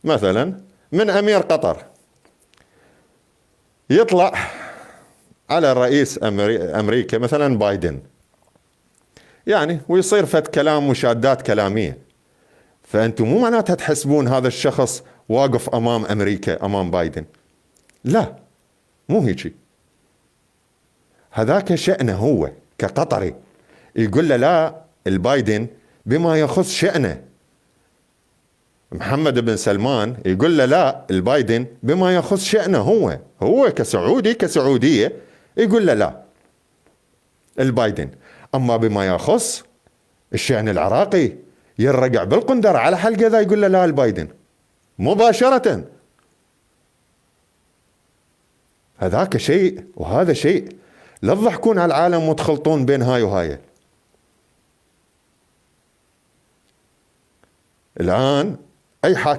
مثلا من أمير قطر يطلع على رئيس أمريكا مثلا بايدن، يعني ويصير فد كلام مشادات كلامية، فأنتم مو معناتها تحسبون هذا الشخص واقف أمام أمريكا أمام بايدن، لا، مو هيجي. هذاك شأنه هو كقطري، يقول له لا، البايدن بما يخص شأنه. محمد بن سلمان يقول له لا، البايدن بما يخص شأنه هو كسعودي كسعودية يقول له لا البايدن، أما بما يخص الشأن العراقي يرجع بالقندر على حلقة ذا يقول له لا البايدن مباشرة. هذاك شيء وهذا شيء، لا تضحكون على العالم وتخلطون بين هاي وهاي. الآن أي حاكم